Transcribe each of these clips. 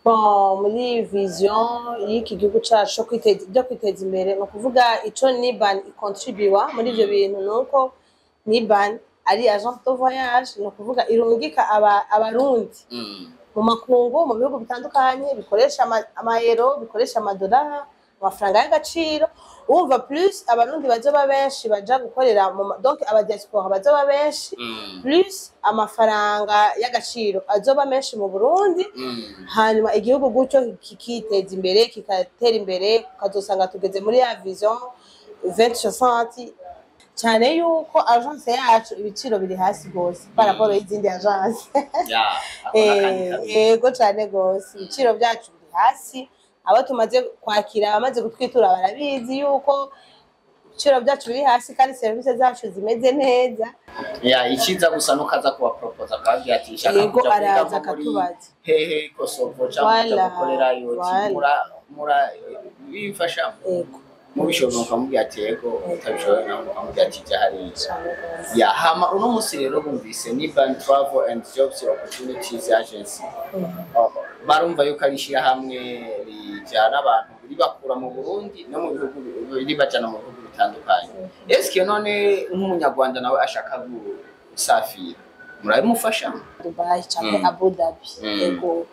Bon, muri vision y'iki gihugu cacu kwiteza imbere no kuvuga ico Niban icontribua muri ivyo bintu nuko Niban ari agence de voyage no kuvuga irungika abarundi mu makungu mu bihugu bitandukanye bikoresha amayero bikoresha amadolari amafaranga y'agaciro umva plus abarundi bazoba benshi baja gukorera donc aba diaspora bazoba benshi plus amafaranga y'agaciro azoba menshi mu Burundi hanyuma igihugu gutyo kikiteza imbere kikatera imbere kazosanga tugeze muri ya vision 2060 cyane yuko agence yacu ibiciro biri hasi gose par rapport y'izindi agence yego cyane gose ibiciro byacu biri hasi abo tumaze kwakira abamaze gutwitura barabizi yuko ibiciro byacu biri hasi kandi service zacu zimeze neza ikiza gusa no kaza kuba propose kandi ati shaka kuja araza katubaza hehe Kosovo cyangwa gukorera yoti mura bifasha yego mubishobora ukamubwira ati yego utabishobora nawe ukamubwira ati jahari hama uno musi rero bumvise Niban Travel and Jobs Opportunities Agency barumva yuko arishira hamwe rijana abantu ribakura mu Burundi no mu bihugu ribajana mu bihugu bitandukanye eske none nk'umunyarwanda nawe ashaka gusafira murabimufasha Dubai cyangwa Abu Dhabi yego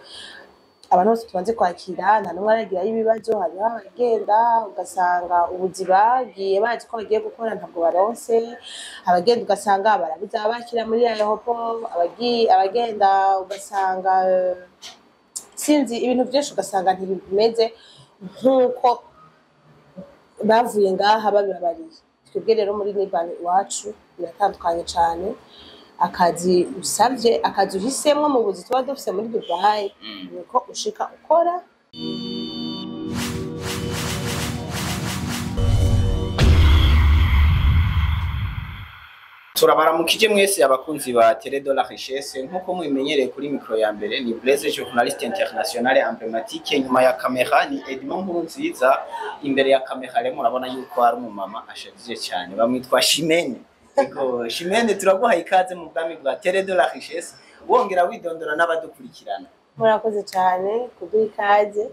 abantu bose tubanze kwakira nta numwe aragira ibibazo hariho abagenda ugasanga ubuzi bagiye bazi ko bagiye gukora ntabwo baronse abagenda ugasanga barabuze abakira muri aeroport abagenda ugasanga sinzi ibintu byinshi ugasanga ntibimeze nkuko bavuye ngaha babibabariye twebwe rero muri Niban iwacu biratandukanye cyane akazi usavye akazi uhisemwo mu buzi tuba dufise muri Dubai niko ushika ukora turabaramukije mwese abakunzi ba Télé de la Richesse nkuko mubimenyereye kuri micro ya mbere ni Blaise journaliste international emblématique nyuma ya kamera ni Edmond Nkurunziza imbere ya kamera rero murabona yuko ari umumama ashajije cyane bamwitwa Chimene ego Chimene turaguha ikaze mu bwami bwa Télé de la Richesse wongera widondora n'abadukurikirana murakoze cyane kuduha ikaze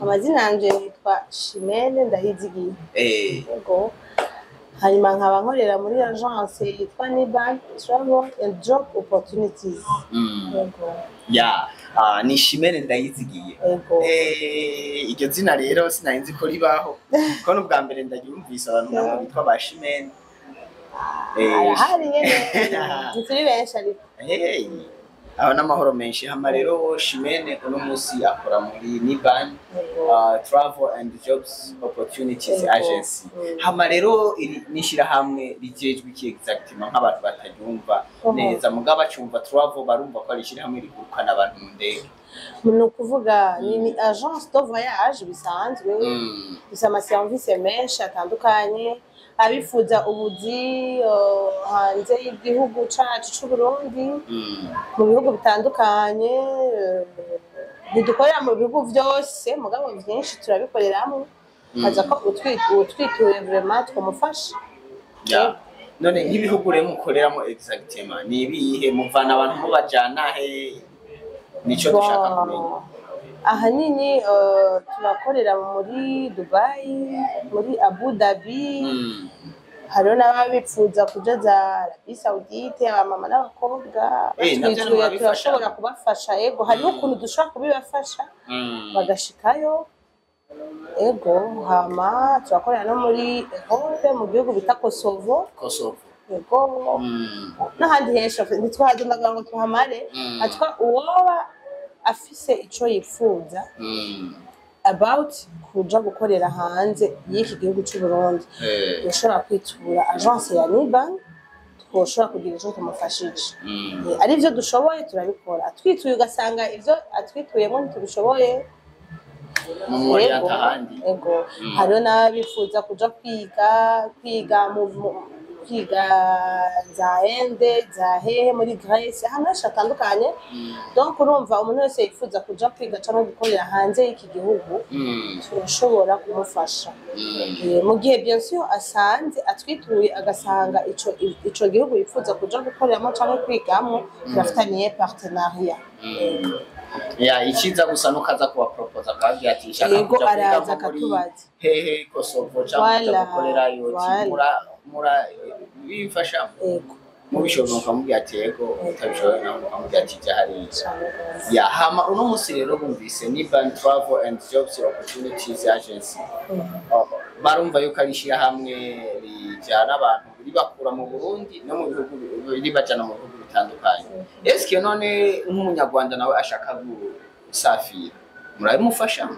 amazina yanje yitwa Chimene Ndayizigiye ego hanyuma nkaba nkorera muri agence yitwa Niban Travel and Job Opportunities ni Chimene Ndayizigiye iryo zina rero sinarinzi ko ribaho ko n'ubwa mbere ndagyumvise abantu nabo bitwa ba Chimene hari nyene turi benshi ariko aho n'amahoro menshi hama rero Chimene uno musi akora muri Niban Travel and Jobs Opportunities Agency hama rero nishira hamwe rijejwe iki exactement nk'abantu bataryumva neza mugaba cyumva Travel barumva ko arishira hamwe rigurukana abantu mu ndege no kuvuga ni agence de voyage bisanzwe bisama service menshi atandukanye abifuza ubuzi hanze y'igihugu cacu c'u Burundi mu bihugu bitandukanye ntidukorera mu bihugu byose mugabo byinshi turabikoreramo haza ko utwituye vraiment twamufasha none nk'ibihugu rero mukoreramo exactement ni ibihe muvana abantu mubajana he nico dushaka kumenya ahanini turakorera muri Dubai muri Abu Dhabi hariho n'ababipfuza kuja za Arabie Saoudite abamama n'abakobwa turashobora kubafasha yego hariho ukuntu dushobora kubibafasha bagashikayo ego hama turakorera no muri Europe mu gihugu bita Kosovo yego n'ahandi henshi ntitwahagenda ngo tuhamare atwa uwoba afise ico yifuza about kuja gukorera hanze y'iki gihugu cy'u Burundi ushobora kwitura agence ya Niban twoshobora kugira ico tumufashije ari byo dushoboye turabikora atwituye ugasanga ivyo atwituyemo ntitubishoboye ego hariho n'abifuza kuja kwiga za Inde za hehe muri Grèce ahantu hatandukanye donc urumva umuntu wese yifuza kuja kwiga cyangwa gukorera hanze y'iki gihugu turashobora kumufasha mu gihe bien sûr asanze atwituye agasanga ico gihugu yifuza kuja gukoreramo cyangwa kwigamo turafitaniye partenariat ya ikiza gusa no kaza kuba propose akabwira ati shaka yego araza akatubaza hehe Kosovo cyangwa gukorera yoti mura bifasha yego mubishoboye mukamubwira ati yego utabishoboye nawe mukamubwira ati jahari ya hama uno musi rero bumvise ni Ban Travel and Jobs Opportunities Agency barumva yuko ari hamwe rijana abantu ribakura mu Burundi no mu bihugu ribajana mu bihugu bitandukanye. Eske none nk'umunyarwanda nawe ashaka gusafira murabimufasha?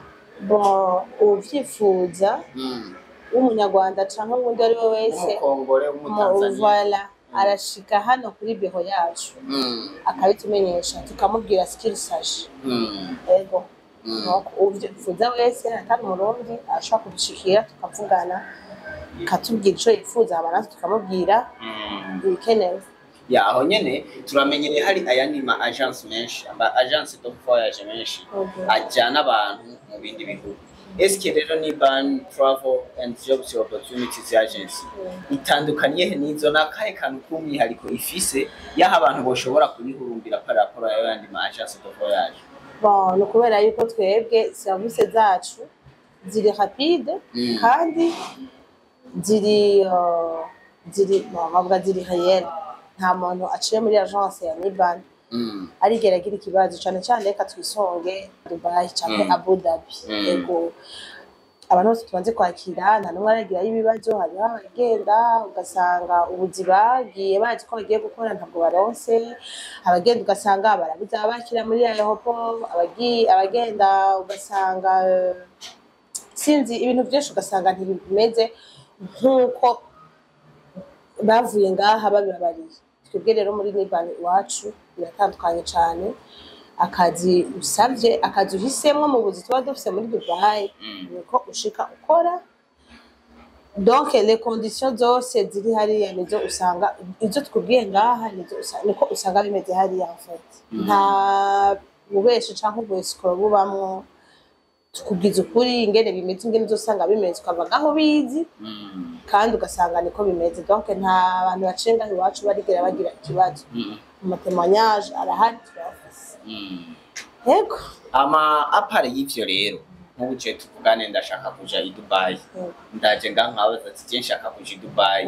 Bon uvyifuza w'umunyarwanda canke undi ari we wese umukongore voilà arashika hano kuri beho yacu akabitumenyesha tukamubwira skill saje ego uvyifuza wese atari umurundi ashaka kubishikira tukavugana katubwira ico yifuza abantu tukamubwira ibikenewe. Ya aho nyene turamenyereye hari ayandi ma agence menshi aba agence de voyage menshi ajana abantu mu bindi bihugu. Eske rero ni Ban Travel and Jobs Opportunities Agency itandukanye n'izo nakaye kantu kumwihariko ifise yaha abantu boshobora kubihurumbira paraporo y'abandi ma agence de voyage? Bon no kubera yuko twebwe service zacu ziri rapide kandi ziri bavuga ziri réel. Nta muntu aciye muri agence ya Niban arigeragira ikibazo cyane cyane reka twisonge Dubai cyangwa Abu Dhabi. Ego abantu bose tubanze kwakira nta numwe aragira ibibazo hari abagenda ugasanga ubuzi bagiye bazi ko bagiye gukora ntabwo baronse abagenda ugasanga barabuze abakira muri aeroport abagenda ugasanga sinzi ibintu byinshi ugasanga ntibimeze nkuko bavuye ngaha babibabariye. Twebwe rero muri Niban iwacu biratandukanye cyane akazi usavye akazi uhisemwo mu buzi tuba dufise muri Dubai niko ushika ukora donc les conditions zose ziri hariya nizo usanga izo twubwiye ngaha nizo niko usanga bimeze hariya en fait nta ubeshe canke ubwesikoro bubamwo tukubwiza ukuri ingene bimeze ingene uzosanga bimeze ukava aho bizi kandi ugasanga niko bimeze donc nta abantu bacenga iwacu barigera bagira ikibazo mu témoignage arahari twafise yego ama apare y'ivyo rero nk'ubuje tuvugane ndashaka kuja i Dubai ndaje nkabaza ati nshaka kuja i Dubai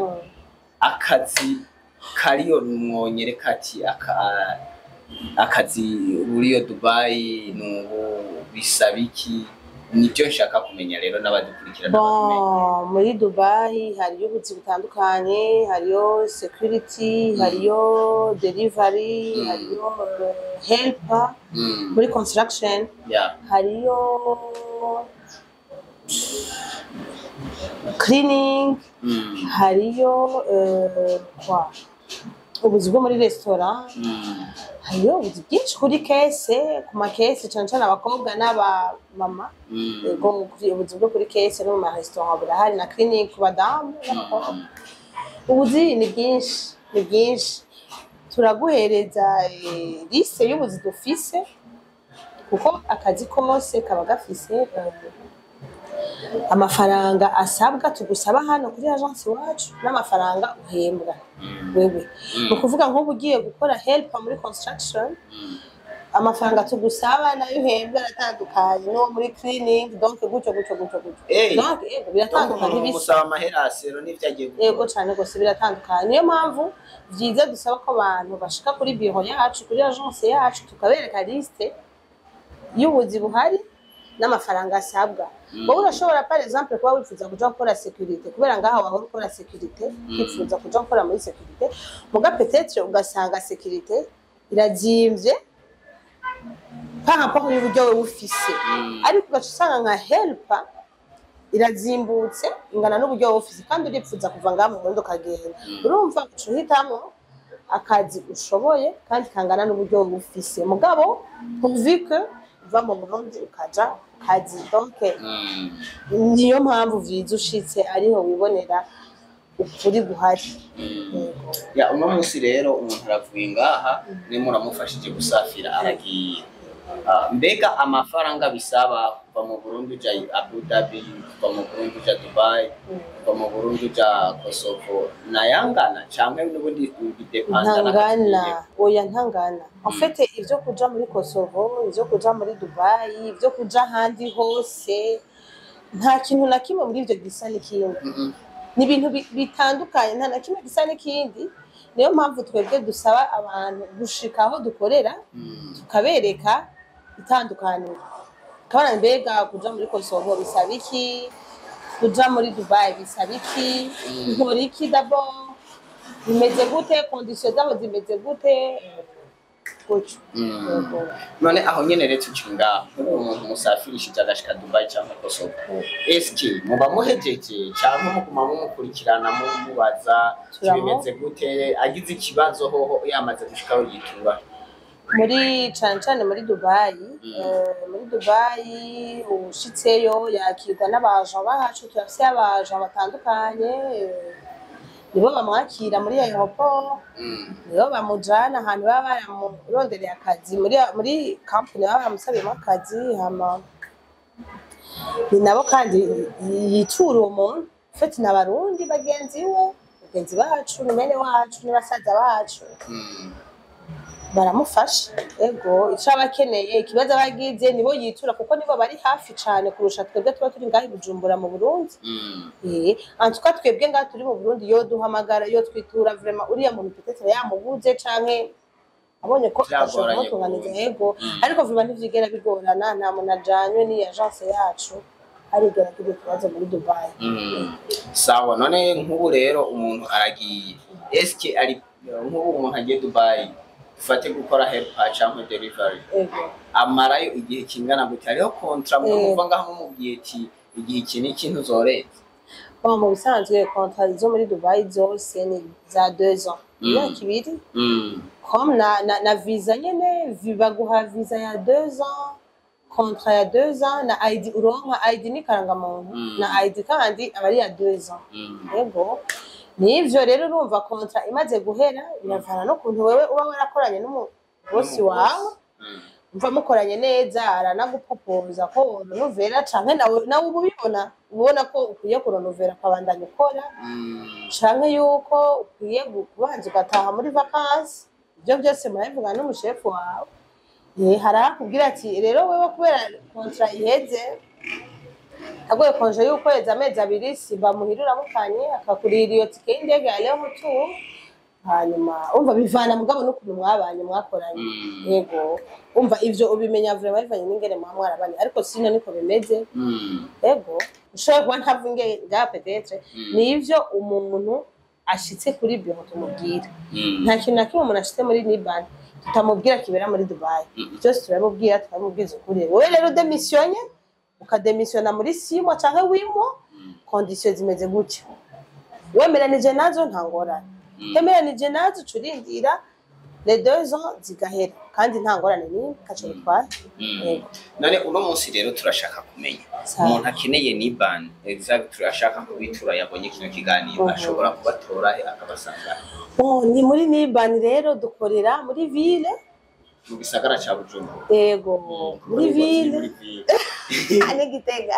akazi kariyo mwonyereka ati akazi uriyo Dubai nubu bisabiki nibyo nshaka kumenya rero n'abadukurikirana bon muri Dubai hariyo ubuzi butandukanye hariyo security hariyo delivery hariyo helper muri construction hariyo cleaning hariyo ubuzi bwo muri restaurant hariyo ubuzi bwinshi kuri kese ku makese cyane cyane abakobwa n'aba mama ego ubuzi bwo kuri kese no mu restaurant burahari na cleaning ku badamu n'abakobwa. Ubuzi ni bwinshi turaguhereza liste y'ubuzi dufise kuko akazi kose kaba gafise amafaranga asabwa tugusaba hano kuri agence wacu n'amafaranga uhembwa wewe ukuvuga nko bugiye gukora helper muri construction amafaranga tugusaba nayo uhembwa atandukanye no muri cleaning donc gucyo donc biratandukanye bisaba amaherasero n'ivyagiye yego cyane gose biratandukanye. Niyo mpamvu byiza dusaba ko abantu bashika kuri bureau yacu kuri agence yacu tukabereka liste y'ubuzi buhari n'amafaranga asabwa. Wowe urashobora par exemple kuba wifuza kuja gukora security kubera ngaha wahora ukora security wifuza kuja gukora muri security muga peut-être ugasanga security irazimvye par rapport y'uburyo we ufise ariko ugacusanga nka helper irazimbutse ingana n'uburyo we ufise kandi urifuza kuva ngaha mu Burundi ukagenda urumva ucuhitamo akazi ushoboye kandi kangana n'uburyo we ufise mugabo uvike uva mu Burundi ukaja kazi donc niyo mpamvu vyiza ushitse ariho wibonera ukuri guhari. Ya uno musi rero umuntu aravuye ngaha ni muramufashije gusafira aragiye mbega amafaranga bisaba kuva mu Burundi uja Abu Dhabi, kuva mu Burundi uja Dubai, kuva mu Burundi uja Kosovo nayangana canke n'ubundi bidepanda ntangana oya ntangana en fait ivyo kuja muri Kosovo, ivyo kuja muri Dubai, ivyo kuja ahandi hose nta kintu na kimwe muri ivyo gisa n'ikindi ni ibintu bitandukanye nta na kimwe gisa n'ikindi niyo mpamvu twebwe dusaba abantu gushika aho dukorera tukabereka itandukaniro kabana mbega kuja muri Kosovo bisaba iki kuja muri Dubai bisaba iki nkora iki d'abord bimeze gute condition zabo zimeze gute gutyo none aho nyene rero tucinga umuntu musafirishije agashika Dubai cyangwa Kosovo eski muba muhejeje cyangwa muguma mumukurikirana mubaza bimeze gute agize ikibazo hoho yamaze gushikaho yitura muri cane muri Dubai ushitseyo yakirwa n'abaje bahacu turafise abaje batandukanye nibo bamwakira muri aeroport nibo bamujana ahantu baba baramurondereye akazi muri company baba baramusabiyemo akazi hama ni nabo kandi yitura uwo muntu fete n'abarundi bagenzi bacu ni bene wacu ni basaza bacu baramufasha ego ico abakeneye ikibazo abagize nibo yitura kuko nibo bari hafi cane kurusha twebwe tuba turi ngaho Bujumbura mu Burundi antuka twebwe ngaho turi mu Burundi yo duhamagara yo twitura vraiment uriya muntu peut-être yamubuze canke abonye ko ashobora kutunganiza ego ariko vuba ntivyigera bigorana nta muntu ajanywe ni agence yacu arigera kuri ikibazo muri Dubai sawa none nk'ubu rero umuntu aragiye eske ari nk'ubu umuntu agiye Dubai ufate gukora help cyangwa delivery amarayo igihe kingana gute hariho contrat muvuga ngaho mubwiye ati igihe iki n'ikintu uzoreza mu bisanzwe contrat zo muri Dubai zose ni za 2 ans imyaka ibiri comme na visa nyene baguha visa ya 2 ans contrat ya 2 ans na ID uronka ID ni karangamuntu na ID kandi abari ya 2 ans yego nivyo rero urumva contrat imaze guhera biravana no kuntu wewe uba warakoranye n'umubosi wawe umva mukoranye neza aranagupopoza ko novera canke nawe ubibona ko ukwiye kuronovera kabandanya ukora canke yuko ukwiye kubanza ugataha muri vacances ibyo byose murabivuga n'umushefu wawe harakubwira ati rero wewe kubera contrat iheze agoye konje y'ukwezi amezi abiri simba muhirura mukanye akakurira iyo tike y'indege ya Leo Mutu hanyuma umva bivana mugabo n'ukuntu mwabanye mwakoranye yego umva ivyo ubimenya vraiment bivanye n'ingene mwarabanye ariko sino niko bimeze yego ushobora kuba ntavuge nga peut-être nivyo umuntu ashitse kuri bureau tumubwira nta kintu na kimwe umuntu ashitse muri Liban tutamubwira kibera muri Dubai byose turamubwira tukamubwiza ukuri wowe rero demissionye ukademisiona muri 6 mois canke 8 mois conditions zimeze gutyo wemeranije nazo ntangorane temeranije nazo curindira les 2 ans zigahera kandi ntangorane ni kaco bitwara none uno munsi rero turashaka kumenya umuntu akeneye Liban exact turashaka kubitura yabonye kino kiganiro ashobora kubatora akabasanga ni muri Liban rero dukorera muri ville mu gisagara ca Bujumbura yego muri ville ane Gitega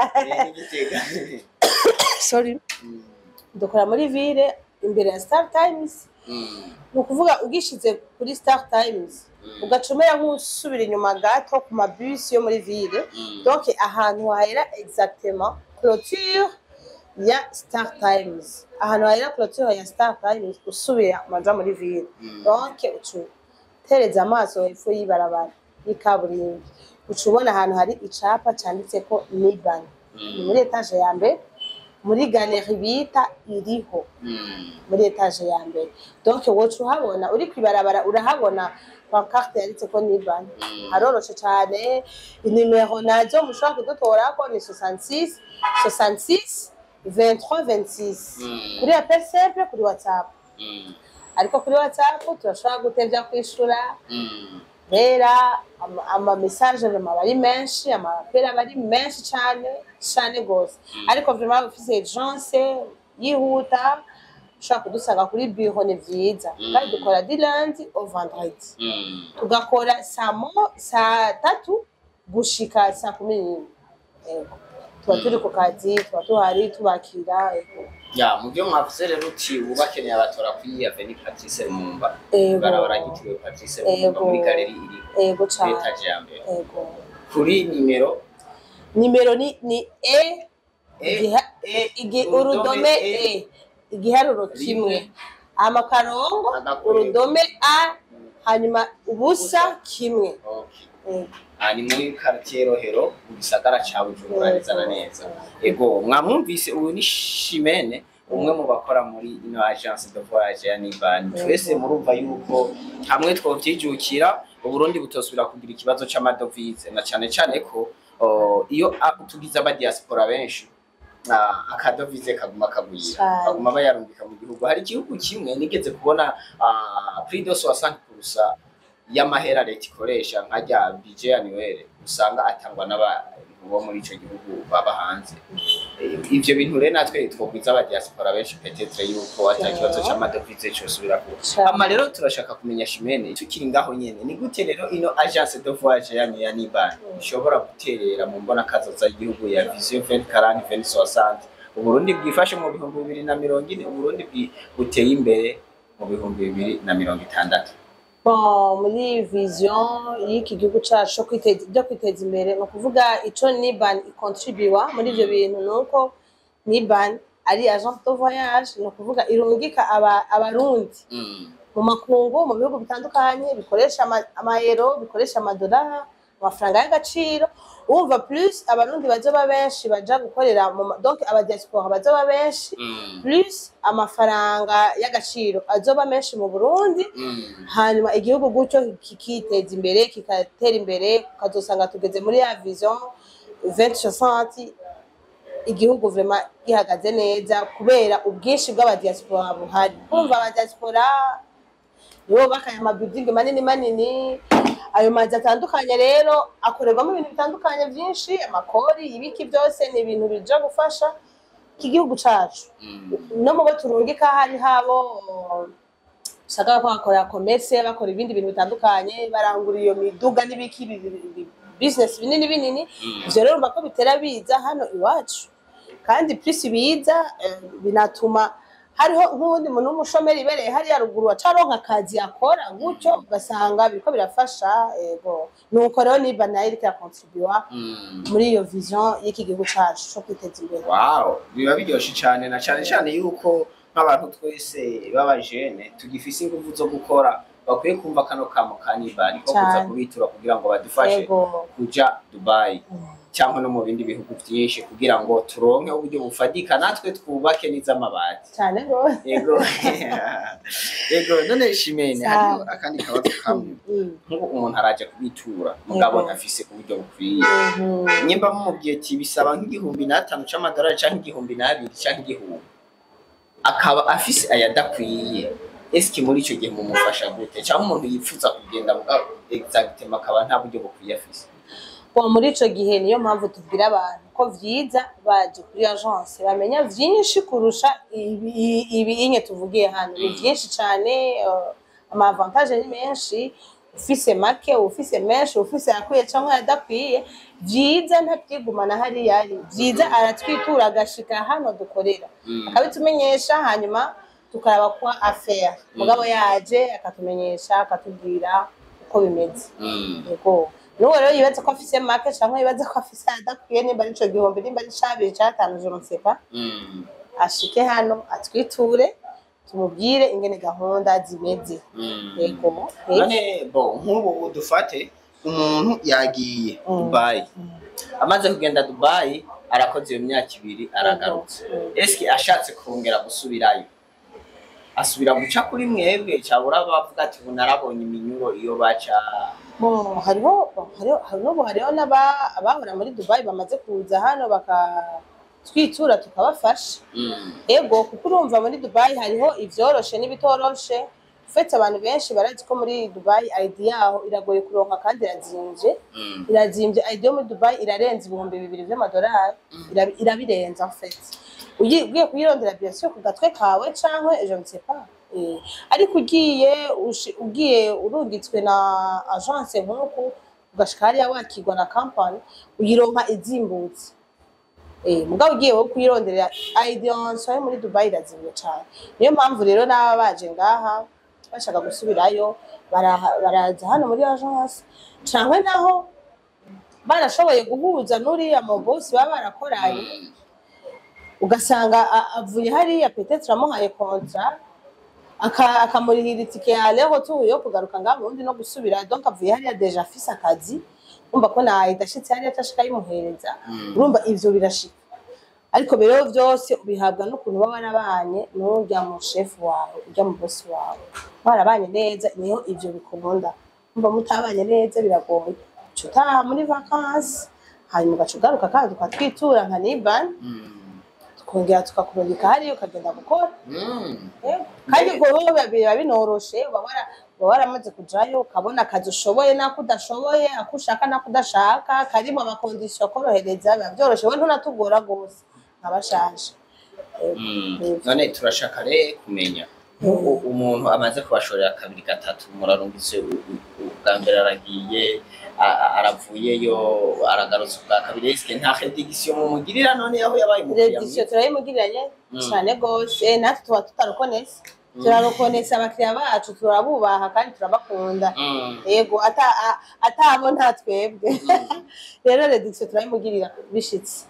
sorry dukora muri ville imbere ya Star Times nukuvuga ugishize kuri Star Times ugacomera nk'usubira inyuma gato ku mabus yo muri ville donc ahantu hahera exactement clôture ya Star Times ahantu hahera clôture ya Star Times usubira maza muri ville donc tereza amaso hepfo y'ibarabara y'ikaburimbi ucubona ahantu hari icapa canditseko Liban muri etage ya mbere muri galerie bita iriho muri etage ya mbere donc wocu uhabona uri kwibarabara urahabona pancarte yanditseko Liban haroroshe cyane inimero nazo mushobora kudutorako ni 66 23 26 kuri appel simple kuri WhatsApp ariko kuri WhatsApp turashobora gutevya kwishura rera ama message bari menshi amapera bari menshi cyane gose ariko vraiment ufise urgence yihuta ushaka kudusanga kuri bureau ni vyiza kandi dukora du lundi au vendredi tugakora saa 3 gushika saa 11 tuba turi ku kazi tuba tuhari tubakira ya mu byo mwavuze rero uti ubakeneye abatora kuri Avenue Patrice Lumumba barabara gitiriwe Patrice Lumumba muri galeri iri etage ya mbere kuri nimero ni urudome igiharuro kimwe amakarongo urudome a hanyuma ubusa kimwe ni muri quartier Rohero mu gisagara ca Bujumbura neza neza ego mwamwumvise ubu ni Shimene umwe mu bakora muri ino agence de voyage ya Niban twese murumva yuko hamwe twovyijukira Uburundi butosubira kugira ikibazo c'amadovize na cyane ko iyo tugize aba diaspora benshi akadovize kaguma kagwira baguma bayarungika mu gihugu hari igihugu kimwe nigeze kubona prix de 60% y'amahera leta ikoresha nkajya budget annuel usanga atangwa n'abo muri ico gihugu baba hanze ivyo bintu rero natwe twokwiza aba diaspora benshi peut-être yuko atakibazo c'amadovize cyosubira ku ama rero turashaka kumenya Shimene tukiri ngaho nyene ni gute rero ino agence de voyage ya Niban ishobora guterera mu mbona kazoza igihugu ya Vision 2040 2060 Uburundi bwifashe mu 2040 Uburundi buteye imbere mu 2060 Bon, muri vision y'iki gihugu cyacu kwiteza imbere no kuvuga ico Niban icontribuwa muri ivyo bintu nuko Niban ari agence de voyage no kuvuga irungika abarundi mu makungu mu bihugu bitandukanye bikoresha amayero bikoresha amadolari amafaranga y'agaciro umva plus abarundi bazoba benshi baja gukorera donc aba diaspora bazoba benshi plus amafaranga y'agaciro azoba menshi mu Burundi hanyuma igihugu gucyo kikiteza imbere kikatera imbere kazosanga tugeze muri ya vision 2060 igihugu vraiment gihagaze neza kubera ubwinshi bw'aba diaspora buhari umva aba diaspora nibo bakaya amabuilding manini ayo mazi atandukanye rero akorerwamo ibintu bitandukanye byinshi amakori ibiki byose ni ibintu bija gufasha igihugu cacu no mu baturungika hari habo usanga bakora commerce bakora ibindi bintu bitandukanye barangura iyo miduga n'ibiki business binini ivyo rero mbako bitera biza hano iwacu kandi plus biza binatuma hariho nk'ubundi muntu w'umushomeri ibereye hari yaruguru acaronka akazi akora gutyo basanga biriko birafasha ego nuko rero Niban nayo iriko contribuwa muri iyo vision y'iki gihugu cacu cyo kwiteza imbere wow biba biryoshe cyane na cyane yuko nk'abantu twese baba jeune tugifise ingufu zo gukora bakwiye kumva kano kamo ka Niban ko kuza kubitura kugira ngo badufashe kuja Dubai cyangwa no mu bindi bihugu byinshi kugira ngo turonke uburyo bufadika natwe twubake n'izamabati cyane go ego none Shimene hari akandi kabazo kamwe nkuko umuntu araje kubitura mugabo afise uburyo bukwiye nyimba mumubwiye ati bisaba nk'igihumbi na 5 c'amadolari cyangwa igihumbi na 2 cyangwa igihumbi akaba afise ayadakwiye eski muri ico gihe mumufasha gute cyangwa umuntu yipfuza kugenda mugabo exactement akaba nta buryo bukwiye afise muri ico gihe niyo mpamvu tubwira abantu ko vyiza baje kuri agence bamenya vyinshi kurusha ibi tuvugiye hano ni vyinshi cyane ama avantage ni menshi ufise make ufise menshi ufise akwiye cyangwa yadakwiye vyiza ntabyigumana hari yari vyiza aratwitura agashika hano dukorera akabitumenyesha hanyuma tukaraba kwa affaire mugabo yaje akatumenyesha akatubwira uko bimeze yego nuwo rero yibaza ko afise make cyangwa yibaza ko afise adakwiye nimba nico gihombe nimba ni 2 je ne sais pas ashike hano atwiture tumubwire ingene gahunda zimeze yego none bo nk'ubu dufate umuntu yagiye Dubai amaze kugenda Dubai arakoze iyo myaka 2 aragarutse eski ashatse kongera gusubirayo asubira guca kuri mwebwe cyabura bavuga ati bunarabonye iminyuro iyo baca hariho n'abahora muri Dubai bamaze kuza hano bakatwitura tukabafasha ego kuko urumva muri Dubai hariho ivyoroshe n'ibitoroshe ufite abantu benshi barazi ko muri Dubai ID yaho iragoye kuronka kandi irazimvye ID yo muri Dubai irarenza 2000 by'amadolari irabirenza en fait ugiye kuyirondera bien sûr ku gatwe kawe canke je ne sais pas ariko ugiye urungitswe na agence nk'uko ugashika hariya wakigwa na company uyironka izimbutse mugabo ugiye wo kuyirondera audience yo muri Dubai irazimye cyane niyo mpamvu rero n'aba baje ngaha bashaka gusubirayo baraza hano muri agence cyangwa naho barashoboye guhuza n'uriya mu boss baba barakoranye ugasanga avuye hariya peut-être amuhaye contrat akamurihira itike ya retour yo kugaruka ngaha ubundi no gusubira donc avuye hariya deja afise akazi umva ko idashitse hariya atashika yimuhereza urumva ivyo birashika ariko rero byose ubihabwa n'ukuntu baba barabanye n'urya mu chef wawe urya mu boss wawe barabanye neza niyo ivyo bikunda umva mutabanye neza biragoye cutaha muri vacances hanyuma ugacugaruka kandi ukatwitura nka Niban tukongera tukakurungika hariya ukagenda gukora kandi ngo biba binoroshe uba waramaze kujayo ukabona akazi ushoboye n'ako udashoboye ako ushaka n'ako udashaka karimo amakondisiyo akorohereza biba byoroshe we ntunatugora rwose nk'abashaje none turashaka rero kumenya umuntu amaze kubashorera kabiri gatatu murarungitse ubwa mbere aragiye aravuyeyo aragarutse ubwa kabiri eske nta rédiction mumugirira none aho yabaye rédiction turayimugiranye cyane gose natwe tuba tutarukonese turarukonesa abakiriya bacu turabubaha kandi turabakunda yego atabo nta twebwe rero rédiction turayimugirira bishitse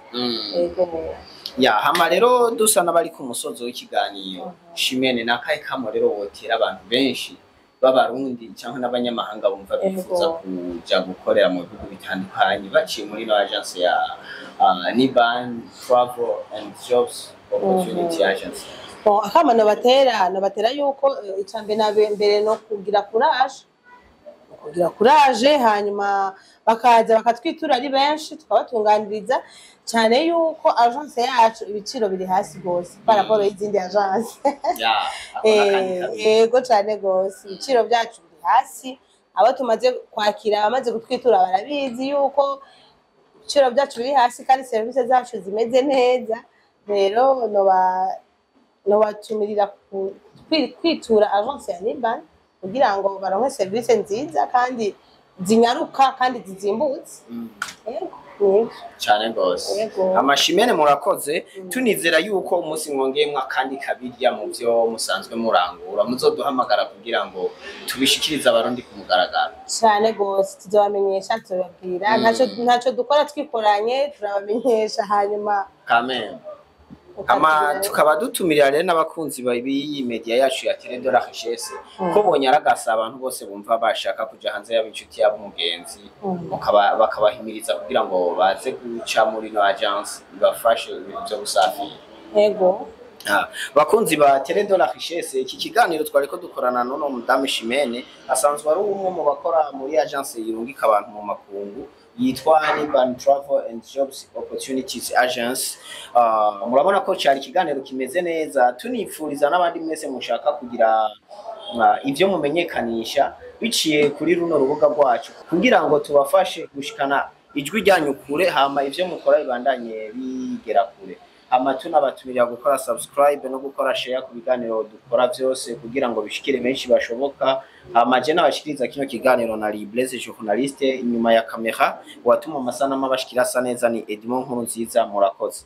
yego ya hama rero dusa n'abari ku musozo w'ikiganiro Shimene nakaye kamo rero wotera abantu benshi b'abarundi cyangwa n'abanyamahanga bumva bifuza kuja gukorera mu bihugu bitandukanye baciye muri no agence ya Niban Travel and Jobs Opportunity Agency. Akama nobatera yuko icambe mbere no kugira courage hanyuma bakaza bakatwitura ari benshi tukabatunganiriza cyane yuko agence yacu ibiciro biri hasi gose paraporo y'izindi agence yego cyane gose ibiciro byacu biri hasi abo tumaze kwakira bamaze gutwitura barabizi yuko ibiciro byacu biri hasi kandi service zacu zimeze neza rero nobatumirira kwitura agence ya Niban kugira ngo baronke service nziza kandi zinyaruka kandi zizimbutse cyane gose amashimene murakoze tunizera yuko umunsi mwongeyemwe kandi kabirya mu byo musanzwe murangura muzoduhamagara kugira ngo tubishikirize abarundi ku mugaragaro cyane gose tuzabamenyesha tubabwira ntaco dukora twikoranye turabamenyesha hanyuma amen ama tukaba dutumirira rero n'abakunzi babiyi media yacu ya Tele de la Richesse ko bonyaragasa abantu bose bumva bashaka kuja hanze y'abinshuti yabo mugenzi bakabahimiriza kugira ngo baze guca muri no agence bafashe ibintu byo gusafira yego bakunzi ba Tele de la Richesse iki kiganiro twari ko dukorana nono Madame Shimene asanzwe ari umwe mu bakora muri agence yirungika abantu mu makungu yitwa Niban Travel and Jobs Opportunities Agency. Murabona ko cyari kiganiro kimeze neza tunipfuriza n'abandi mwese mushaka kugira ivyo mumenyekanisha biciye kuri runo rubuga rwacu kugira ngo tubafashe gushikana ijwi ryanyu kure hama ivyo mukora bibandanye bigera kure hama tunabatumira gukora subscribe no gukora share ku biganiro dukora byose kugira ngo bishikire menshi bashoboka hama je nabashikiriza kino kiganiro na Blaise journaliste inyuma ya kamera watuma amasanamu abashikira sa neza ni Edmond Nkurunziza murakoze.